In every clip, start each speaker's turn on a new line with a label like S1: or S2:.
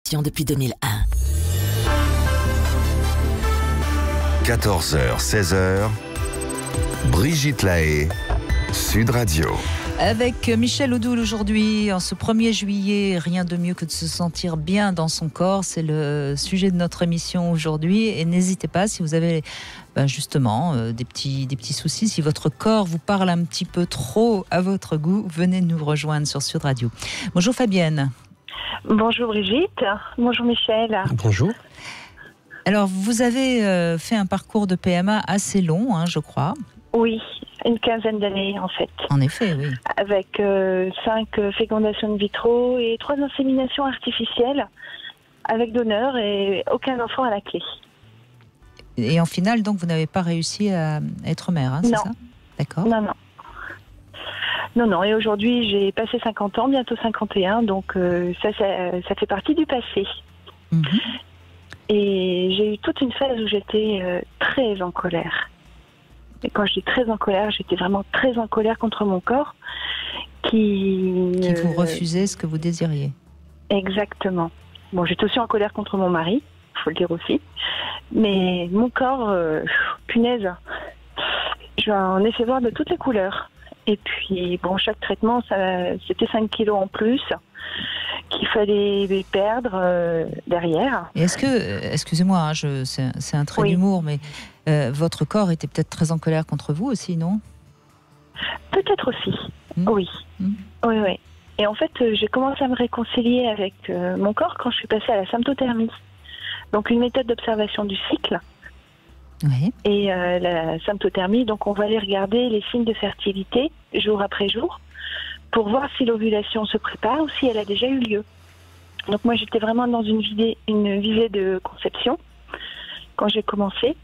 S1: gestion depuis 2001.
S2: 14h, 16h, Brigitte Lahaie, Sud Radio.
S3: Avec Michel Odoul aujourd'hui, en ce 1er juillet, rien de mieux que de se sentir bien dans son corps. C'est le sujet de notre émission aujourd'hui. Et n'hésitez pas, si vous avez justement des petits soucis, si votre corps vous parle un petit peu trop à votre goût, venez nous rejoindre sur Sud Radio. Bonjour Fabienne.
S4: Bonjour Brigitte. Bonjour Michel.
S5: Bonjour.
S3: Alors, vous avez fait un parcours de PMA assez long, je crois.
S4: Oui, une quinzaine d'années en fait.
S3: En effet, oui.
S4: Avec 5 fécondations in vitro et 3 inséminations artificielles avec donneur et aucun enfant à la clé.
S3: Et en finale, donc, vous n'avez pas réussi à être mère, c'est ça ? D'accord.
S4: Non. Et aujourd'hui, j'ai passé 50 ans, bientôt 51, donc ça fait partie du passé. Mm-hmm. Et j'ai eu toute une phase où j'étais très en colère. Et quand je dis très en colère, j'étais vraiment très en colère contre mon corps qui
S3: vous refusait ce que vous désiriez.
S4: Exactement. Bon, j'étais aussi en colère contre mon mari, il faut le dire aussi. Mais mon corps, punaise, j'en ai fait voir de toutes les couleurs. Et puis, bon, chaque traitement, c'était 5 kilos en plus qu'il fallait perdre derrière.
S3: Et est-ce que, excusez-moi, c'est un trait d'humour, mais votre corps était peut-être très en colère contre vous aussi, non ?
S4: Peut-être aussi, oui. Oui. Et en fait, j'ai commencé à me réconcilier avec mon corps quand je suis passée à la symptothermie. Donc une méthode d'observation du cycle.
S3: Oui.
S4: Et la symptothermie, donc on va aller regarder les signes de fertilité jour après jour pour voir si l'ovulation se prépare ou si elle a déjà eu lieu. Donc moi j'étais vraiment dans une visée de conception quand j'ai commencé.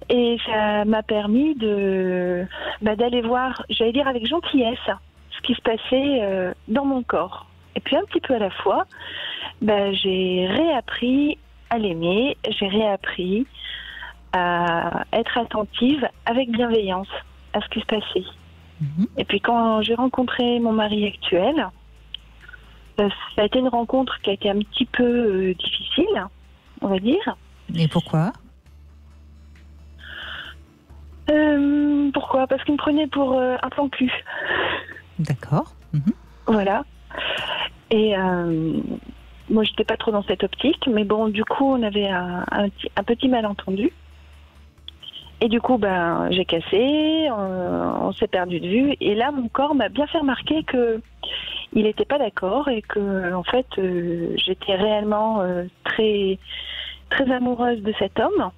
S4: Et ça m'a permis d'aller voir, j'allais dire avec gentillesse, ce qui se passait dans mon corps. Et puis un petit peu à la fois, j'ai réappris à l'aimer, j'ai réappris à être attentive avec bienveillance à ce qui se passait. Mm-hmm. Et puis quand j'ai rencontré mon mari actuel, ça a été une rencontre qui a été un petit peu difficile, on va dire.
S3: Et pourquoi ?
S4: Pourquoi ? Parce qu'il me prenait pour un plan cul.
S3: D'accord. Mm-hmm.
S4: Voilà. Et moi, j'étais pas trop dans cette optique, mais bon, du coup, on avait un petit malentendu. Et du coup, j'ai cassé, on s'est perdu de vue. Et là, mon corps m'a bien fait remarquer que il n'était pas d'accord et que, en fait, j'étais réellement très, très amoureuse de cet homme.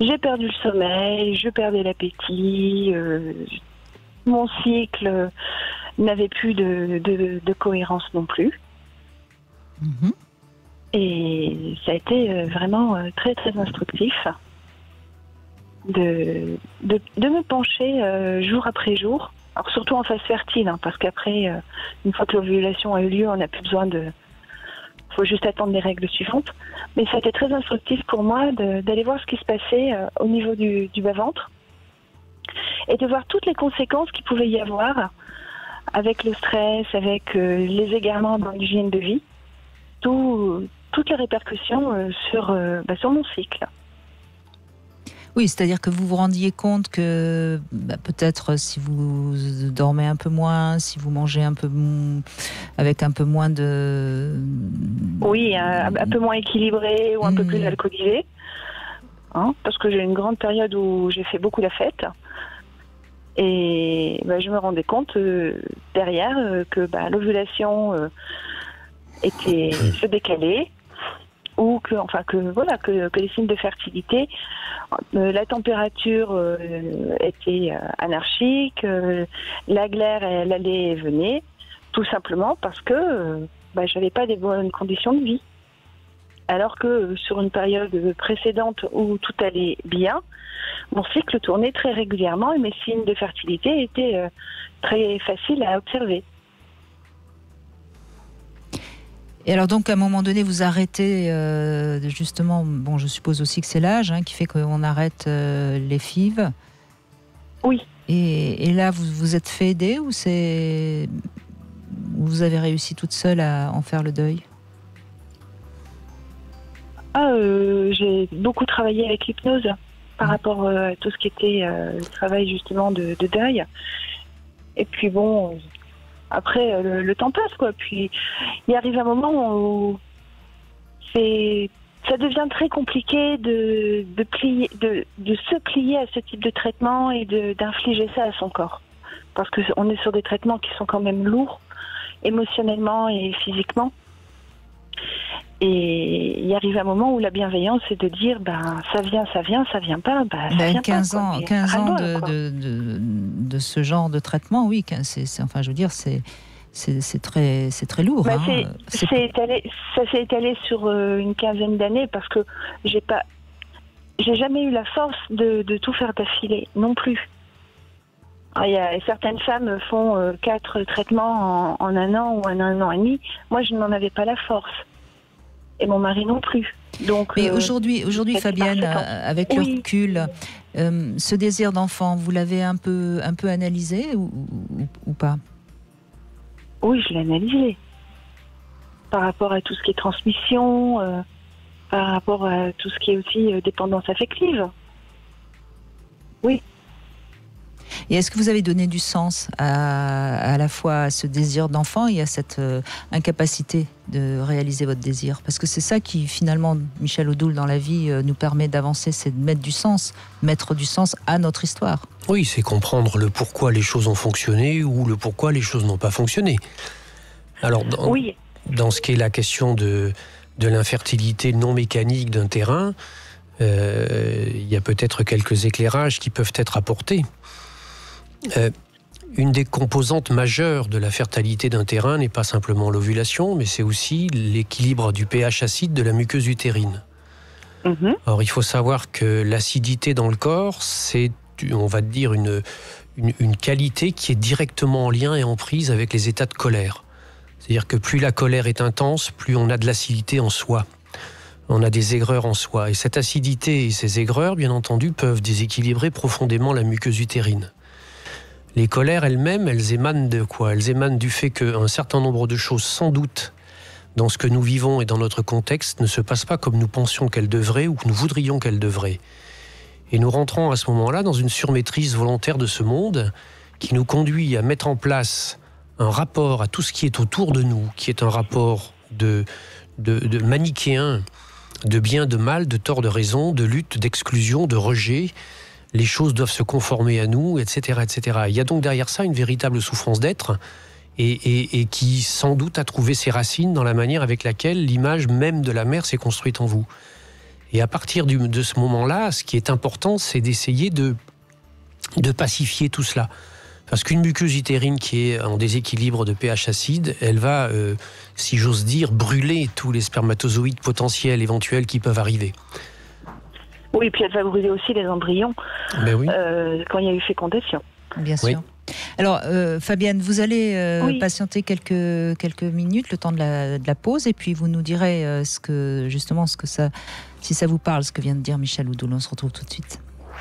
S4: J'ai perdu le sommeil, je perdais l'appétit, mon cycle n'avait plus de cohérence non plus. Mm-hmm. Et ça a été vraiment très très instructif de me pencher jour après jour, alors surtout en phase fertile, parce qu'après, une fois que l'ovulation a eu lieu, on n'a plus besoin il faut juste attendre les règles suivantes. Mais ça a été très instructif pour moi d'aller voir ce qui se passait au niveau du bas-ventre et de voir toutes les conséquences qu'il pouvait y avoir avec le stress, avec les égarements dans l'hygiène de vie, toutes les répercussions sur mon cycle.
S3: Oui, c'est-à-dire que vous vous rendiez compte que peut-être si vous dormez un peu moins, si vous mangez avec un peu moins de...
S4: Oui, un peu moins équilibré ou un peu plus alcoolisé. Parce que j'ai eu une grande période où j'ai fait beaucoup la fête. Et je me rendais compte derrière que l'ovulation se décalait. Ou que les signes de fertilité, la température était anarchique, la glaire elle allait et venait, tout simplement parce que j'avais pas des bonnes conditions de vie. Alors que sur une période précédente où tout allait bien, mon cycle tournait très régulièrement et mes signes de fertilité étaient très faciles à observer.
S3: Et alors donc à un moment donné vous arrêtez justement, je suppose aussi que c'est l'âge qui fait qu'on arrête les FIV.
S4: Oui.
S3: Et là vous êtes fait aider ou vous avez réussi toute seule à en faire le deuil ?
S4: J'ai beaucoup travaillé avec l'hypnose par rapport à tout ce qui était le travail justement de deuil. Et puis bon, après le temps passe quoi. Puis il arrive un moment où ça devient très compliqué de se plier à ce type de traitement et d'infliger ça à son corps. Parce qu'on est sur des traitements qui sont quand même lourds, émotionnellement et physiquement. Et il arrive un moment où la bienveillance, c'est de dire, ça vient pas, ça vient
S3: 15
S4: pas,
S3: ans,
S4: quoi.
S3: 15 ans
S4: de
S3: de ce genre de traitement, oui, enfin, je veux dire, c'est très lourd.
S4: Ça s'est étalé sur une quinzaine d'années parce que j'ai jamais eu la force de tout faire d'affilée, non plus. Certaines femmes font 4 traitements en un an ou en un an et demi. Moi, je n'en avais pas la force. Et mon mari non plus. Donc,
S3: mais aujourd'hui, Fabienne, avec le recul, ce désir d'enfant, vous l'avez un peu analysé ou pas?
S4: Oui, je l'ai analysé. Par rapport à tout ce qui est transmission, par rapport à tout ce qui est aussi dépendance affective. Oui.
S3: Et est-ce que vous avez donné du sens à la fois à ce désir d'enfant et à cette incapacité de réaliser votre désir? Parce que c'est ça qui, finalement, Michel Odoul, dans la vie, nous permet d'avancer, c'est de mettre du sens à notre histoire.
S1: Oui, c'est comprendre le pourquoi les choses ont fonctionné ou le pourquoi les choses n'ont pas fonctionné. Alors, dans ce qui est la question de l'infertilité non mécanique d'un terrain, il y a peut-être quelques éclairages qui peuvent être apportés. Une des composantes majeures de la fertilité d'un terrain n'est pas simplement l'ovulation, mais c'est aussi l'équilibre du pH acide de la muqueuse utérine. Or, il faut savoir que l'acidité dans le corps, c'est, on va dire, une qualité qui est directement en lien et en prise avec les états de colère. C'est-à-dire que plus la colère est intense, plus on a de l'acidité en soi. On a des aigreurs en soi. Et cette acidité et ces aigreurs, bien entendu, peuvent déséquilibrer profondément la muqueuse utérine. Les colères elles-mêmes, elles émanent de quoi? Elles émanent du fait qu'un certain nombre de choses, sans doute, dans ce que nous vivons et dans notre contexte, ne se passent pas comme nous pensions qu'elles devraient ou que nous voudrions qu'elles devraient. Et nous rentrons à ce moment-là dans une surmaîtrise volontaire de ce monde qui nous conduit à mettre en place un rapport à tout ce qui est autour de nous, qui est un rapport de manichéen, de bien, de mal, de tort, de raison, de lutte, d'exclusion, de rejet. Les choses doivent se conformer à nous, etc., etc. Il y a donc derrière ça une véritable souffrance d'être et qui, sans doute, a trouvé ses racines dans la manière avec laquelle l'image même de la mère s'est construite en vous. Et à partir de ce moment-là, ce qui est important, c'est d'essayer de pacifier tout cela. Parce qu'une muqueuse utérine qui est en déséquilibre de pH acide, elle va, si j'ose dire, brûler tous les spermatozoïdes potentiels, éventuels qui peuvent arriver.
S4: Oui, puis elle va brûler aussi les embryons quand il y a eu fécondation.
S3: Bien sûr. Oui. Alors, Fabienne, vous allez patienter quelques minutes, le temps de la pause, et puis vous nous direz si ça vous parle, ce que vient de dire Michel Odoul. On se retrouve tout de suite.